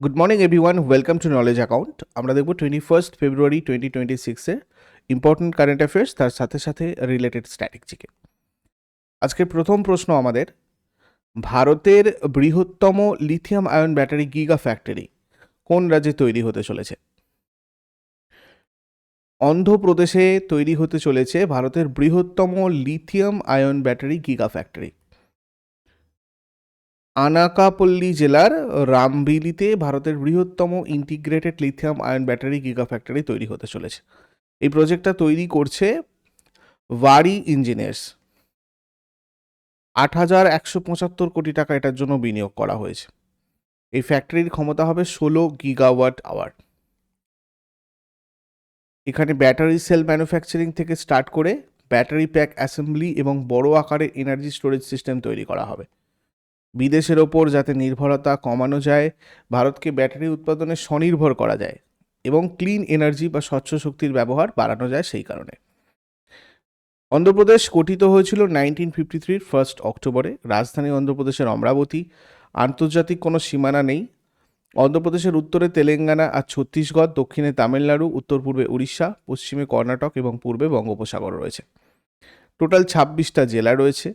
Good morning everyone, welcome to knowledge account. আমরা দেখব 21 ফেব্রুয়ারি 2026-এর important current affairs, তার সাথে সাথে রিলেটেড স্ট্র্যাটেজিকে। আজকের প্রথম প্রশ্ন আমাদের, ভারতের বৃহত্তম lithium ion battery giga factory কোন রাজ্যে তৈরি হতে চলেছে? অন্ধ্রপ্রদেশে তৈরি হতে চলেছে ভারতের বৃহত্তম lithium ion battery giga factory. Anakapalli জেলার রামবিলিতে ভারতের বৃহত্তম integrated lithium ion battery giga factory তৈরি হতে চলেছে। এই প্রজেক্টটা তৈরি করছে ভারি ইঞ্জিনিয়ার্স। ৮,১৭৫ টাকা এটার জন্য বিনিয়োগ করা হয়েছে। এই ফ্যাক্টরির ক্ষমতা হবে 16 GWh। এখানে ব্যাটারি সেল ম্যানুফ্যাকচারিং থেকে স্টার্ট করে ব্যাটারি প্যাক অ্যাসেম্বলি এবং বড় আকারের এনার্জি স্টোরেজ সিস্টেম তৈরি করা হবে। বিদেশের ওপর যাতে নির্ভরতা কমানো যায়, ভারতকে ব্যাটারি উৎপাদনে স্বনির্ভর করা যায় এবং ক্লিন এনার্জি বা স্বচ্ছ শক্তির ব্যবহার বাড়ানো যায় সেই কারণে। অন্ধ্রপ্রদেশ গঠিত হয়েছিল 1953 1 অক্টোবরে। রাজধানী অন্ধ্রপ্রদেশের অমরাবতী। আন্তর্জাতিক কোনো সীমানা নেই। অন্ধ্রপ্রদেশের উত্তরে তেলেঙ্গানা আর ছত্তিশগড়, দক্ষিণে তামিলনাড়ু, উত্তর পূর্বে উড়িষ্যা, পশ্চিমে কর্ণাটক এবং পূর্বে বঙ্গোপসাগর রয়েছে। টোটাল 26টা জেলা রয়েছে।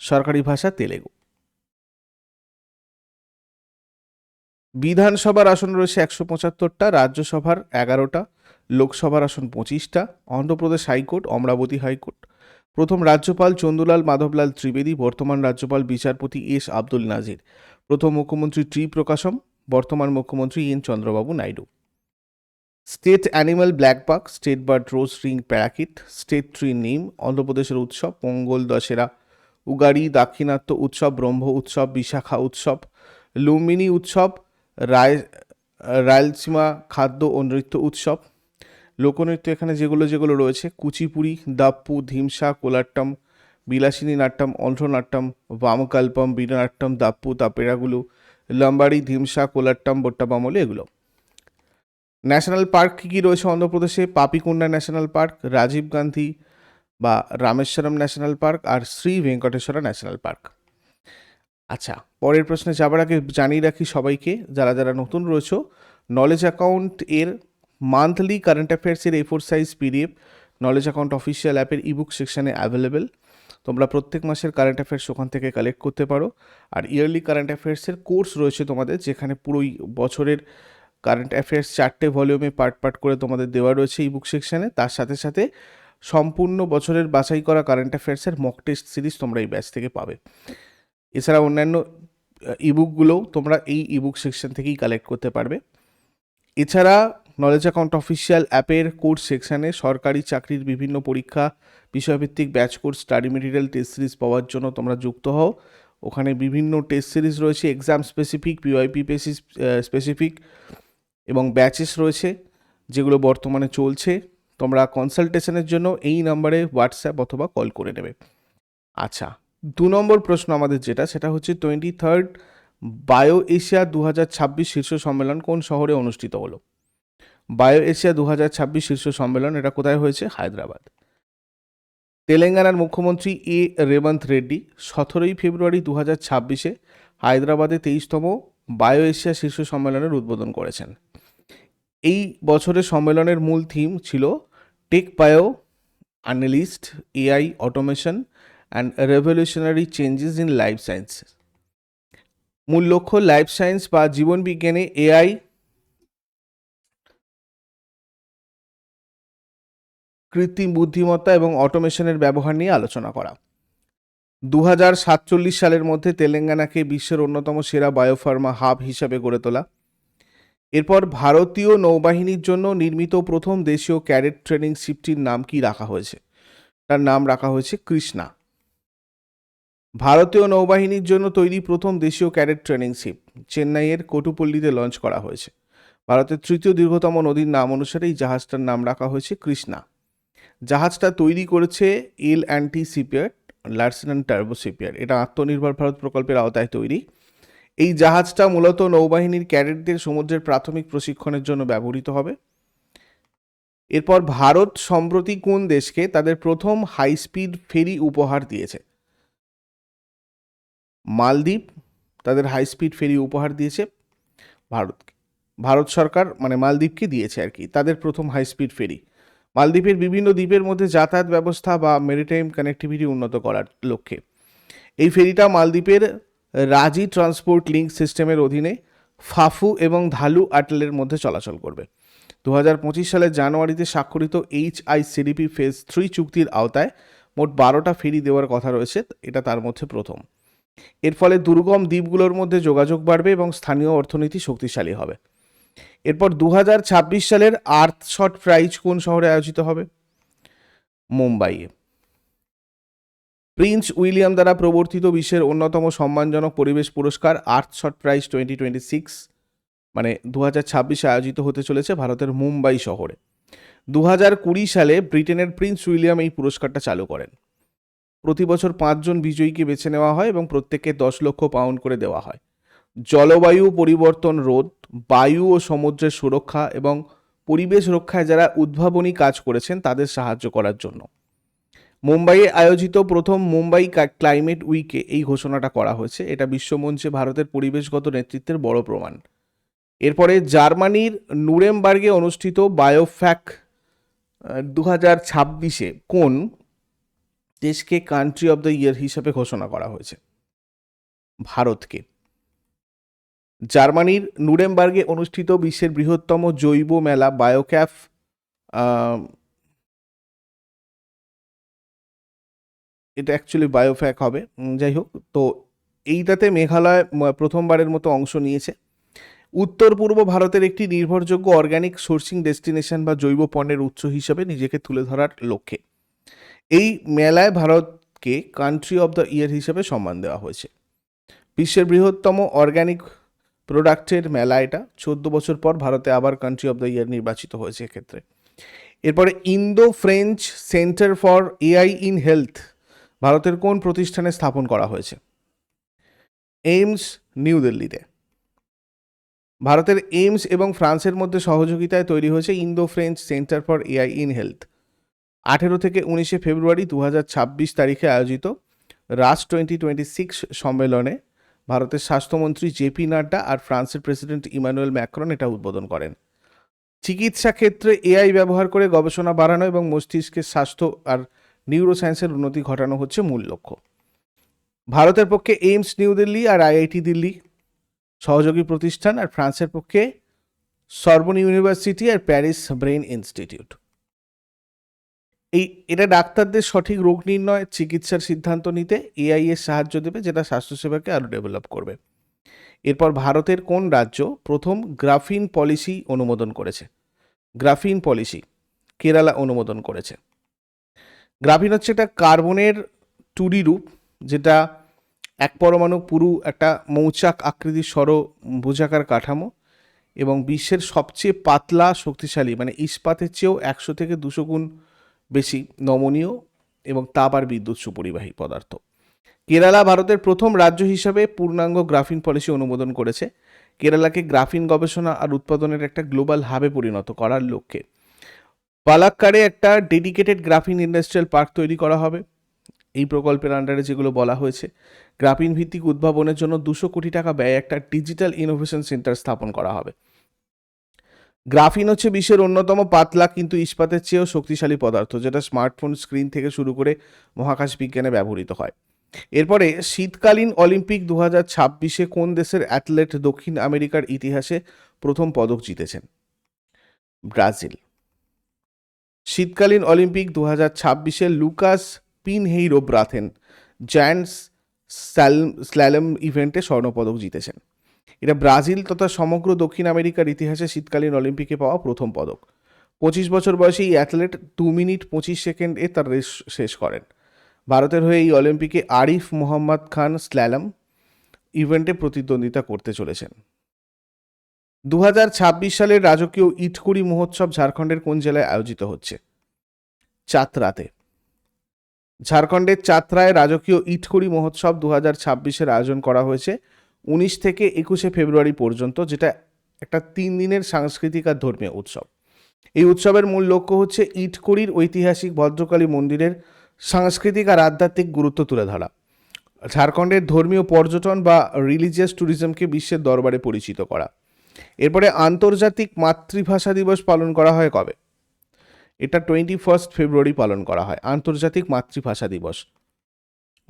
সরকারি ভাষা তেলেগু। বিধানসভার আসন রয়েছে 175টা, রাজ্যসভার 11টা, লোকসভার আসন 25টা। Andhra Pradesh high court Amaravati high court. প্রথম রাজ্যপাল চন্দুলাল মাধবলাল ত্রিবেদী, বর্তমান রাজ্যপাল বিচারপতি এস আব্দুল নাজির। প্রথম মুখ্যমন্ত্রী টি প্রকাশম, বর্তমান মুখ্যমন্ত্রী N Chandrababu Naidu. State animal black বাক, স্টেট বার্ড রোজ রিং প্যারাকিট, স্টেট ট্রি নিম। অন্ধ্রপ্রদেশের উৎসব পোঙ্গল, দশেরা, উগাড়ি, দাক্ষিণাত্য উৎসব, ব্রহ্ম উৎসব, বিশাখা উৎসব, লুম্বিনী উৎসব, রায়লসীমা খাদ্য ও নৃত্য উৎসব। লোকনৃত্য এখানে যেগুলো যেগুলো রয়েছে: কুচিপুড়ি, দাপ্পু, ধিমসা, কোলাট্টম, বিলাসিনী নাট্যম, অন্ধ্রনাট্যম, বামকাল্পম, বীরনাট্যম, দাপ্পু, তাপেরাগুলু, লম্বাড়ি, ধিমসা, কোলাট্টম, বট্টাবামলে এগুলো। ন্যাশনাল পার্ক কী কী রয়েছে অন্ধ্রপ্রদেশে? পাপিকোন্ডা ন্যাশনাল পার্ক, রাজীব গান্ধী বা রামেশ্বরম ন্যাশনাল পার্ক আর শ্রী ভেঙ্কটেশ্বরা ন্যাশনাল পার্ক। আচ্ছা, পরের প্রশ্নে যাবার আগে জানিয়ে রাখি সবাইকে, যারা যারা নতুন রয়েছে, নলেজ অ্যাকাউন্ট এর মান্থলি কারেন্ট অ্যাফেয়ার্সের A4 size PDF knowledge account official অ্যাপের ইবুক সেকশনে অ্যাভেলেবেল। তোমরা প্রত্যেক মাসের কারেন্ট অ্যাফেয়ার্স ওখান থেকে কালেক্ট করতে পারো। আর ইয়ারলি কারেন্ট অ্যাফেয়ার্সের কোর্স রয়েছে তোমাদের, যেখানে পুরোই বছরের কারেন্ট অ্যাফেয়ার্স 4টে ভলিউমে পার্ট পার্ট করে তোমাদের দেওয়া রয়েছে ইবুক সেকশনে। তার সাথে সাথে সম্পূর্ণ বছরের বাছাই করা কারেন্ট অ্যাফেয়ার্সের মক টেস্ট সিরিজ তোমরা এই ব্যাচ থেকে পাবে। এছাড়া অন্যান্য ইবুকগুলোও তোমরা এই ইবুক সেকশন থেকেই কালেক্ট করতে পারবে। এছাড়া নলেজ অ্যাকাউন্ট অফিসিয়াল অ্যাপের কোর্স সেকশানে সরকারি চাকরির বিভিন্ন পরীক্ষা, বিষয়ভিত্তিক batch course, study material, test series পাওয়ার জন্য তোমরা যুক্ত হও। ওখানে বিভিন্ন টেস্ট সিরিজ রয়েছে, এক্সাম স্পেসিফিক, পিওয়াইপি স্পেসিফিক এবং ব্যাচেস রয়েছে যেগুলো বর্তমানে চলছে। তোমরা কনসালটেশনের জন্য এই নাম্বারে হোয়াটসঅ্যাপ অথবা কল করে নেবে। আচ্ছা, 2 নম্বর প্রশ্ন আমাদের যেটা, সেটা হচ্ছে 23rd বায়ো এশিয়া 2026 শীর্ষ সম্মেলন কোন শহরে অনুষ্ঠিত হলো? বায়ো এশিয়া 2026 শীর্ষ সম্মেলন এটা কোথায় হয়েছে? হায়দ্রাবাদ। তেলেঙ্গানার মুখ্যমন্ত্রী রেবন্ত রেড্ডি 17ই ফেব্রুয়ারি 2026-এ হায়দ্রাবাদে 23তম বায়ো এশিয়া শীর্ষ সম্মেলনের উদ্বোধন করেছেন। এই বছরের সম্মেলনের মূল থিম ছিল tech bio analyst, AI automation and revolutionary changes in life sciences. মূল লক্ষ্য লাইফ সায়েন্স বা জীবন বিজ্ঞানে AI, কৃত্রিম বুদ্ধিমত্তা এবং অটোমেশনের ব্যবহার নিয়ে আলোচনা করা। 2047 সালের মধ্যে তেলেঙ্গানাকে বিশ্বের অন্যতম সেরা বায়োফার্মা হাব হিসাবে গড়ে তোলা। এরপর ভারতীয় নৌবাহিনীর জন্য নির্মিত প্রথম দেশীয় ক্যাডেট ট্রেনিং শিপটির নাম কি রাখা হয়েছে? তার নাম রাখা হয়েছে কৃষ্ণা। ভারতীয় নৌবাহিনীর জন্য তৈরি প্রথম দেশীয় ক্যাডেট ট্রেনিং শিপ চেন্নাইয়ের কোটুপল্লীতে লঞ্চ করা হয়েছে। ভারতের তৃতীয় দীর্ঘতম নদীর নাম অনুসারে এই জাহাজটার নাম রাখা হয়েছে কৃষ্ণা। জাহাজটা তৈরি করেছে L&T shipyard, Larsen and turbo shipyard. এটা আত্মনির্ভর ভারত প্রকল্পের আওতায় তৈরি। এই জাহাজটা মূলত নৌবাহিনীর ক্যাডেটদের সমুদ্রের প্রাথমিক প্রশিক্ষণের জন্য ব্যবহৃত হবে। এরপর ভারত সম্প্রতি কোন দেশকে তাদের প্রথম হাই স্পিড ফেরি উপহার দিয়েছে? মালদ্বীপ তাদের হাই স্পিড ফেরি উপহার দিয়েছে ভারতকে। ভারত সরকার মানে মালদ্বীপকে দিয়েছে আর কি, তাদের প্রথম হাই স্পিড ফেরি। মালদ্বীপের বিভিন্ন দ্বীপের মধ্যে যাতায়াত ব্যবস্থা বা মেরিটাইম কানেক্টিভিটি উন্নত করার লক্ষ্যে এই ফেরিটা মালদ্বীপের রাজি ট্রান্সপোর্ট লিঙ্ক সিস্টেমের অধীনে ফাফু এবং ধালু আটলের মধ্যে চলাচল করবে। 2025 সালের জানুয়ারিতে স্বাক্ষরিত HICDP ফেজ 3 চুক্তির আওতায় মোট 12টা ফেরি দেওয়ার কথা রয়েছে, এটা তার মধ্যে প্রথম। এর ফলে দুর্গম দ্বীপগুলোর মধ্যে যোগাযোগ বাড়বে এবং স্থানীয় অর্থনীতি শক্তিশালী হবে। এরপর 2026 সালের আর্থশট প্রাইজ কোন শহরে আয়োজিত হবে? মুম্বাইয়ে। প্রিন্স উইলিয়াম দ্বারা প্রবর্তিত বিশ্বের অন্যতম সম্মানজনক পরিবেশ পুরস্কার আর্থশট প্রাইজ 2026 মানে 2026 আয়োজিত হতে চলেছে ভারতের মুম্বাই শহরে। 2020 সালে ব্রিটেনের প্রিন্স উইলিয়াম এই পুরস্কারটা চালু করেন। প্রতি বছর 5 জন বিজয়ীকে বেছে নেওয়া হয় এবং প্রত্যেককে 10 লক্ষ পাউন্ড করে দেওয়া হয়। জলবায়ু পরিবর্তন রোধ, বায়ু ও সমুদ্রের সুরক্ষা এবং পরিবেশ রক্ষায় যারা উদ্ভাবনী কাজ করেছেন তাদের সাহায্য করার জন্য। মুম্বাইয়ে আয়োজিত প্রথম মুম্বাই ক্লাইমেট উইকে এই ঘোষণাটা করা হয়েছে। এটা বিশ্বমঞ্চে ভারতের পরিবেশগত নেতৃত্বের বড় প্রমাণ। এরপরে জার্মানির নুরেমবার্গে অনুষ্ঠিত বায়োফ্যাক 2026-এ কোন দেশকে কান্ট্রি অব দ্য ইয়ার হিসাবে ঘোষণা করা হয়েছে? ভারতকে। জার্মানির নুরেমবার্গে অনুষ্ঠিত বিশ্বের বৃহত্তম জৈব মেলা বায়োক্যাফ এটা অ্যাকচুয়ালি বায়োফ্যাক হবে, যাই হোক, তো এইটাতে মেঘালয় প্রথমবারের মতো অংশ নিয়েছে। উত্তর পূর্ব ভারতের একটি নির্ভরযোগ্য অর্গ্যানিক সোর্সিং ডেস্টিনেশন বা জৈব পণ্যের উৎস হিসাবে নিজেকে তুলে ধরার লক্ষ্যে এই মেলায় ভারতকে কান্ট্রি অব দ্য ইয়ার হিসাবে সম্মান দেওয়া হয়েছে। বিশ্বের বৃহত্তম অর্গ্যানিক প্রোডাক্টের মেলা এটা। 14 বছর পর ভারতে আবার কান্ট্রি অব দ্য ইয়ার নির্বাচিত হয়েছে এক্ষেত্রে। এরপরে Indo French centre for AI in health ভারতের কোন প্রতিষ্ঠানে স্থাপন করা হয়েছে? এইমস, নিউ দিল্লিতে। ভারতের এইমস এবং ফ্রান্সের মধ্যে সহযোগিতায় তৈরি হয়েছে Indo French centre for AI in health. 18 থেকে 19 ফেব্রুয়ারি 2026 তারিখে আয়োজিত রাস 2026 সম্মেলনে ভারতের স্বাস্থ্যমন্ত্রী জেপি নাড্ডা আর ফ্রান্সের প্রেসিডেন্ট ইমানুয়েল ম্যাক্রন এটা উদ্বোধন করেন। চিকিৎসা ক্ষেত্রে এআই ব্যবহার করে গবেষণা বাড়ানো এবং মস্তিষ্কের স্বাস্থ্য আর নিউরোসায়েন্সের উন্নতি ঘটানো হচ্ছে মূল লক্ষ্য। ভারতের পক্ষে এইমস নিউ দিল্লি আর আইআইটি দিল্লি সহযোগী প্রতিষ্ঠান, আর ফ্রান্সের পক্ষে সরবন ইউনিভার্সিটি আর প্যারিস ব্রেইন ইনস্টিটিউট। এটা ডাক্তারদের সঠিক রোগ নির্ণয়, চিকিৎসার সিদ্ধান্ত নিতে এআই এর সাহায্য দেবে, যেটা স্বাস্থ্যসেবাকে আরও ডেভেলপ করবে। এরপর ভারতের কোন রাজ্য প্রথম গ্রাফিন পলিসি অনুমোদন করেছে? গ্রাফিন পলিসি কেরালা অনুমোদন করেছে। গ্রাফিন হচ্ছে একটা কার্বনের 2D রূপ, যেটা এক পরমাণু পুরু একটা মৌচাক আকৃতির ষড়ভুজাকার কাঠামো এবং বিশ্বের সবচেয়ে পাতলা শক্তিশালী মানে ইস্পাতের চেয়েও 100 থেকে 200 গুণ বেশি নমনীয় এবং তাপ আর বিদ্যুৎ সুপরিবাহী পদার্থ। কেরালা ভারতের প্রথম রাজ্য হিসাবে পূর্ণাঙ্গ গ্রাফিন পলিসি অনুমোদন করেছে। কেরালাকে গ্রাফিন গবেষণা আর উৎপাদনের একটা গ্লোবাল হাবে পরিণত করার লক্ষ্যে পালাক্কাড়ে একটা ডেডিকেটেড গ্রাফিন ইন্ডাস্ট্রিয়াল পার্ক তৈরি করা হবে। এই প্রকল্পের আন্ডারে যেগুলো বলা হয়েছে, গ্রাফিন ভিত্তিক উদ্ভাবনের জন্য 200 কোটি টাকা ব্যয়ে একটা ডিজিটাল ইনোভেশন সেন্টার স্থাপন করা হবে। গ্রাফিন হচ্ছে বিশ্বের অন্যতম পাতলা কিন্তু ইস্পাতের চেয়েও শক্তিশালী পদার্থ, যেটা স্মার্টফোন স্ক্রিন থেকে শুরু করে মহাকাশ বিজ্ঞানে ব্যবহৃত হয়। এরপরে শীতকালীন অলিম্পিক 2026-এ কোন দেশের অ্যাথলেট দক্ষিণ আমেরিকার ইতিহাসে প্রথম পদক জিতেছেন? ব্রাজিল। শীতকালীন অলিম্পিক 2026-এ Lucas Pinheiro Braathen giants slalom ইভেন্টে স্বর্ণপদক জিতেছেন। এটা ব্রাজিল তথা সমগ্র দক্ষিণ আমেরিকার ইতিহাসে শীতকালীন অলিম্পিকে পাওয়া প্রথম পদক। 25 বছর বয়সী এই অ্যাথলেট 2 মিনিট 25 সেকেন্ডে তার রেস শেষ করেন। ভারতের হয়ে এই অলিম্পিকে আরিফ মোহাম্মদ খান স্ল্যালম ইভেন্টে প্রতিদ্বন্দ্বিতা করতে চলেছেন। 2026 সালের রাজকীয় ইটকুড়ি মহোৎসব ঝাড়খণ্ডের কোন জেলায় আয়োজিত হচ্ছে? চাতরাতে। ঝাড়খণ্ডের চাতরায় রাজকীয় ইটকুড়ি মহোৎসব 2026-এর আয়োজন করা হয়েছে 19 থেকে 21 ফেব্রুয়ারি পর্যন্ত, যেটা একটা 3 দিনের সাংস্কৃতিক আর ধর্মীয় উৎসব। এই উৎসবের মূল লক্ষ্য হচ্ছে ইটকুড়ির ঐতিহাসিক ভদ্রকালী মন্দিরের সাংস্কৃতিক আর আধ্যাত্মিক গুরুত্ব তুলে ধরা, ঝাড়খণ্ডের ধর্মীয় পর্যটন বা রিলিজিয়াস ট্যুরিজমকে বিশ্বের দরবারে পরিচিত করা। এরপরে আন্তর্জাতিক মাতৃভাষা দিবস পালন করা হয় কবে? এটা 21 ফেব্রুয়ারি পালন করা হয় আন্তর্জাতিক মাতৃভাষা দিবস।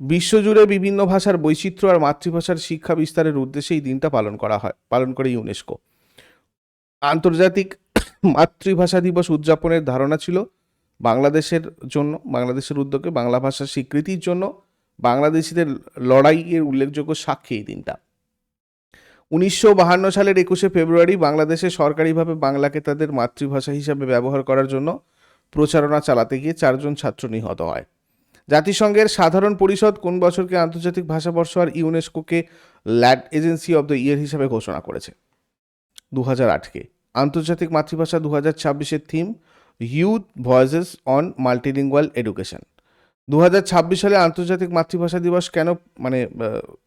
বিশ্বজুড়ে বিভিন্ন ভাষার বৈচিত্র্য আর মাতৃভাষার শিক্ষা বিস্তারের উদ্দেশ্যে এই দিনটা পালন করে ইউনেস্কো। আন্তর্জাতিক মাতৃভাষা দিবস উদযাপনের ধারণা ছিল বাংলাদেশের উদ্যোগে বাংলা ভাষার স্বীকৃতির জন্য বাংলাদেশিদের লড়াইয়ের উল্লেখযোগ্য সাক্ষী এই দিনটা। 1952 সালের 21শে ফেব্রুয়ারি বাংলাদেশে সরকারিভাবে বাংলাকে তাদের মাতৃভাষা হিসাবে ব্যবহার করার জন্য প্রচারণা চালাতে গিয়ে 4 জন ছাত্র নিহত হয়। জাতিসংঘের সাধারণ পরিষদ কোন বছরকে আন্তর্জাতিক ভাষাবর্ষ আর ইউনেস্কোকে lead agency of the year হিসাবে ঘোষণা করেছে? 2008কে। আন্তর্জাতিক মাতৃভাষা 2026-এর theme youth voices on multilingual education. 2026 সালে আন্তর্জাতিক মাতৃভাষা দিবস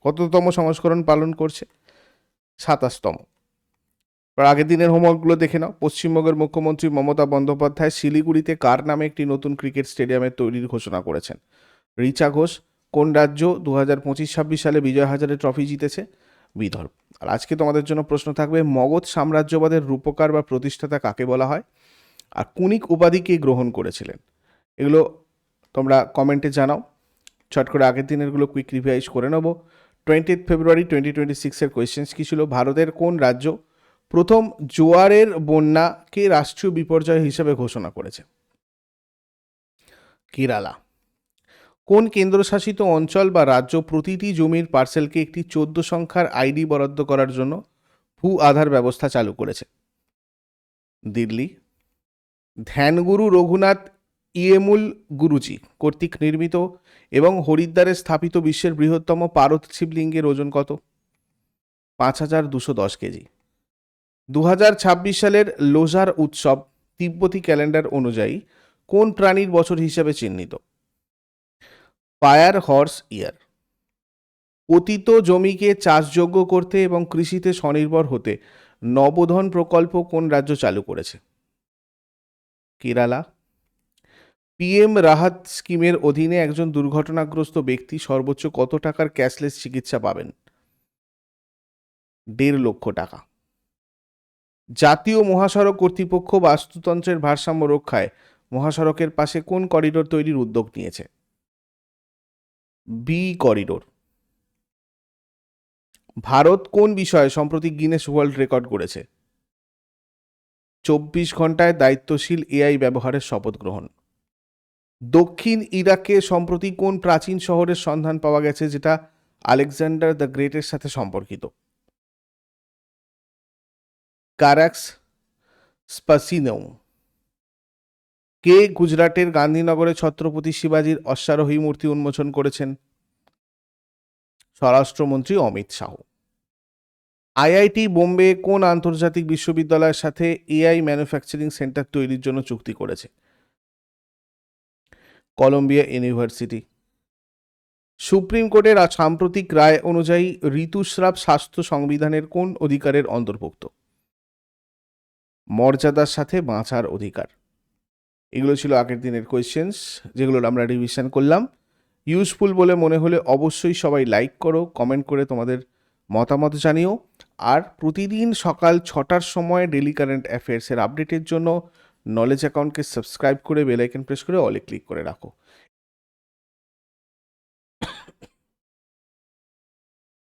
কততম সংস্করণ পালন করছে? 27তম। আগের দিনের হোমওয়ার্কগুলো দেখে নাও। পশ্চিমবঙ্গের মুখ্যমন্ত্রী মমতা বন্দ্যোপাধ্যায় শিলিগুড়িতে কার নামে একটি নতুন ক্রিকেট স্টেডিয়ামের তৈরির ঘোষণা করেছেন? রিচা ঘোষ। কোন রাজ্য 2025-26 সালে বিজয় হাজারে ট্রফি জিতেছে? বিদর্ভ। আর আজকে তোমাদের জন্য প্রশ্ন থাকবে, মগধ সাম্রাজ্যবাদের রূপকার বা প্রতিষ্ঠাতা কাকে বলা হয়? আর কুনিক উপাধি কে গ্রহণ করেছিলেন? এগুলো তোমরা কমেন্টে জানাও। চট করে আগের দিনেরগুলো কুইক রিভাইজ করে নেব। 20 ফেব্রুয়ারি 2026-এর কোয়েশ্চেন্স কী ছিল? ভারতের কোন রাজ্য প্রথম জোয়ারের বন্যাকে রাষ্ট্রীয় বিপর্যয় হিসেবে ঘোষণা করেছে? কেরালা। কোন কেন্দ্রশাসিত অঞ্চল বা রাজ্য প্রতিটি জমির পার্সেলকে একটি 14 সংখ্যার আইডি বরাদ্দ করার জন্য ভূ আধার ব্যবস্থা চালু করেছে? দিল্লি। ধ্যানগুরু রঘুনাথ ইয়েমুল গুরুজি কর্তৃক নির্মিত এবং হরিদ্বারে স্থাপিত বিশ্বের বৃহত্তম পারদ শিবলিঙ্গের ওজন কত? 5210 কেজি। 2026 সালের লোজার উৎসব তিব্বতী ক্যালেন্ডার অনুযায়ী কোন প্রাণীর বছর হিসেবে চিহ্নিত? ফায়ার হর্স ইয়ার। পতিত জমিকে চাষযোগ্য করতে এবং কৃষিতে স্বনির্ভর হতে নবোধন প্রকল্প কোন রাজ্য চালু করেছে? কেরালা। পিএম রাহাত স্কিমের অধীনে একজন দুর্ঘটনাগ্রস্ত ব্যক্তি সর্বোচ্চ কত টাকার ক্যাশলেস চিকিৎসা পাবেন? 1.5 লক্ষ টাকা। জাতীয় মহাসড়ক কর্তৃপক্ষ বাস্তুতন্ত্রের ভারসাম্য রক্ষায় মহাসড়কের পাশে কোন করিডোর তৈরির উদ্যোগ নিয়েছে? B corridor. ভারত কোন বিষয়ে সম্প্রতি গিনেস ওয়ার্ল্ড রেকর্ড করেছে? 24 ঘন্টায় দায়িত্বশীল এআই ব্যবহারের শপথ গ্রহণ। দক্ষিণ ইরাকে সম্প্রতি কোন প্রাচীন শহরের সন্ধান পাওয়া গেছে যেটা আলেকজান্ডার দ্য গ্রেটের সাথে সম্পর্কিত? কারাক্স স্পাসিনো। কে গুজরাটের গান্ধীনগরে ছত্রপতি শিবাজির অশ্বারোহী মূর্তি উন্মোচন করেছেন? স্বরাষ্ট্রমন্ত্রী অমিত শাহ। আইআইটি বোম্বে কোন আন্তর্জাতিক বিশ্ববিদ্যালয়ের সাথে এআই ম্যানুফ্যাকচারিং সেন্টার তৈরির জন্য চুক্তি করেছে? Colombia university. সুপ্রিম কোর্টের সাম্প্রতিক রায় অনুযায়ী ঋতুস্রাব স্বাস্থ্য সংবিধানের কোন অধিকারের অন্তর্ভুক্ত? মর্যাদার সাথে বাঁচার অধিকার। এগুলো ছিল আগের দিনের কোয়েশ্চেন্স, যেগুলো আমরা রিভিশন করলাম। ইউজফুল বলে মনে হলে অবশ্যই সবাই লাইক করো, কমেন্ট করে তোমাদের মতামত জানিও। আর প্রতিদিন সকাল 6টার সময় ডেলি কারেন্ট অ্যাফেয়ার্সের আপডেটের জন্য নলেজ অ্যাকাউন্টকে সাবস্ক্রাইব করে বেল আইকন প্রেস করে অলে ক্লিক করে রাখো।